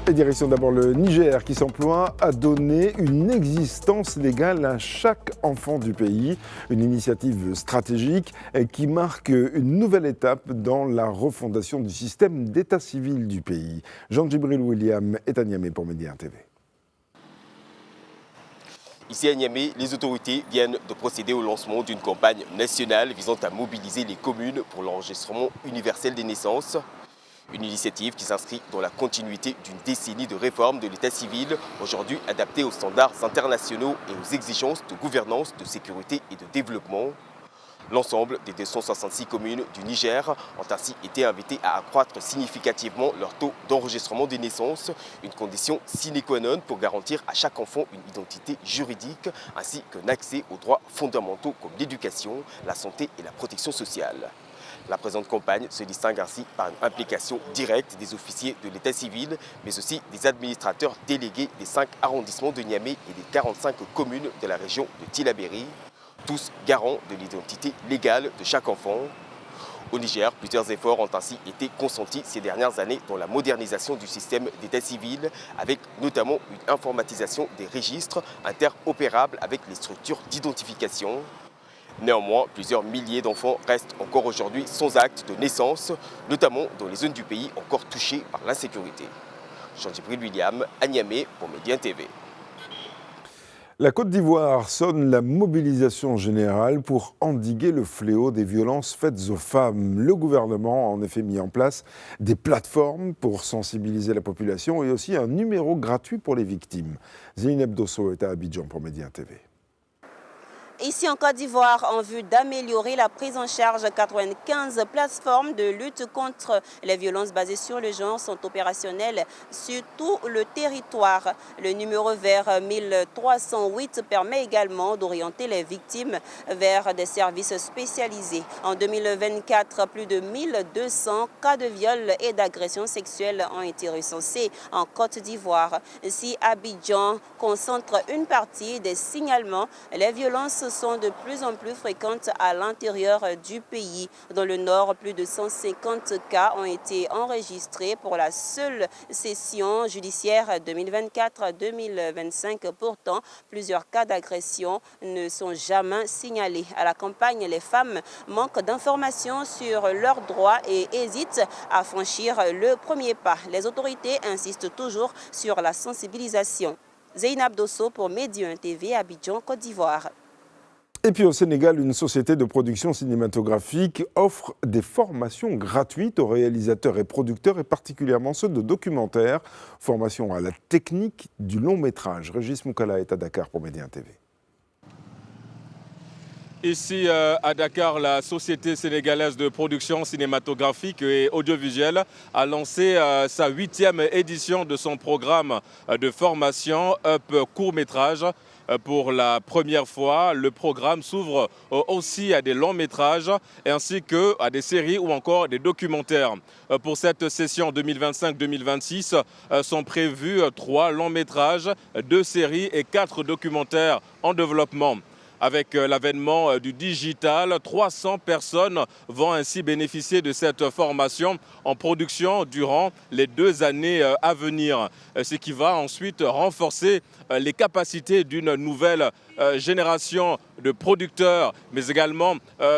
Et direction d'abord le Niger qui s'emploie à donner une existence légale à chaque enfant du pays. Une initiative stratégique qui marque une nouvelle étape dans la refondation du système d'état civil du pays. Jean-Djibril William est à Niamey pour Média TV. Ici à Niamey, les autorités viennent de procéder au lancement d'une campagne nationale visant à mobiliser les communes pour l'enregistrement universel des naissances. Une initiative qui s'inscrit dans la continuité d'une décennie de réforme de l'état civil, aujourd'hui adaptée aux standards internationaux et aux exigences de gouvernance, de sécurité et de développement. L'ensemble des 266 communes du Niger ont ainsi été invitées à accroître significativement leur taux d'enregistrement des naissances, une condition sine qua non pour garantir à chaque enfant une identité juridique ainsi qu'un accès aux droits fondamentaux comme l'éducation, la santé et la protection sociale. La présente campagne se distingue ainsi par une implication directe des officiers de l'état civil, mais aussi des administrateurs délégués des 5 arrondissements de Niamey et des 45 communes de la région de Tillabéri, tous garants de l'identité légale de chaque enfant. Au Niger, plusieurs efforts ont ainsi été consentis ces dernières années dans la modernisation du système d'état civil, avec notamment une informatisation des registres interopérables avec les structures d'identification. Néanmoins, plusieurs milliers d'enfants restent encore aujourd'hui sans acte de naissance, notamment dans les zones du pays encore touchées par l'insécurité. Jean-Djibril William, à Niamey pour Média TV. La Côte d'Ivoire sonne la mobilisation générale pour endiguer le fléau des violences faites aux femmes. Le gouvernement a en effet mis en place des plateformes pour sensibiliser la population et aussi un numéro gratuit pour les victimes. Zeynep Dosso est à Abidjan pour Média TV. Ici en Côte d'Ivoire, en vue d'améliorer la prise en charge, 95 plateformes de lutte contre les violences basées sur le genre sont opérationnelles sur tout le territoire. Le numéro vert 1308 permet également d'orienter les victimes vers des services spécialisés. En 2024, plus de 1200 cas de viol et d'agression sexuelle ont été recensés en Côte d'Ivoire. Si Abidjan concentre une partie des signalements, les violences sont de plus en plus fréquentes à l'intérieur du pays. Dans le nord, plus de 150 cas ont été enregistrés pour la seule session judiciaire 2024-2025. Pourtant, plusieurs cas d'agression ne sont jamais signalés. À la campagne, les femmes manquent d'informations sur leurs droits et hésitent à franchir le premier pas. Les autorités insistent toujours sur la sensibilisation. Zeynep Dosso pour Média TV, Abidjan, Côte d'Ivoire. Et puis au Sénégal, une société de production cinématographique offre des formations gratuites aux réalisateurs et producteurs, et particulièrement ceux de documentaires. Formation à la technique du long métrage. Régis Moukala est à Dakar pour Média TV. Ici à Dakar, la Société sénégalaise de production cinématographique et audiovisuelle a lancé sa 8e édition de son programme de formation Up court-métrage. Pour la première fois, le programme s'ouvre aussi à des longs métrages ainsi qu'à des séries ou encore des documentaires. Pour cette session 2025-2026 sont prévus 3 longs métrages, 2 séries et 4 documentaires en développement. Avec l'avènement du digital, 300 personnes vont ainsi bénéficier de cette formation en production durant les 2 années à venir, ce qui va ensuite renforcer les capacités d'une nouvelle génération de producteurs, mais également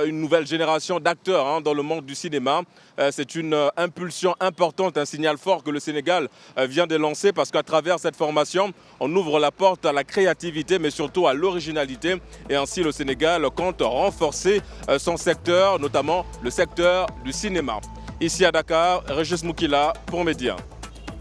une nouvelle génération d'acteurs dans le monde du cinéma. C'est une impulsion importante, un signal fort que le Sénégal vient de lancer, parce qu'à travers cette formation, on ouvre la porte à la créativité, mais surtout à l'originalité. Et ainsi, le Sénégal compte renforcer son secteur, notamment le secteur du cinéma. Ici à Dakar, Régis Moukila pour Média.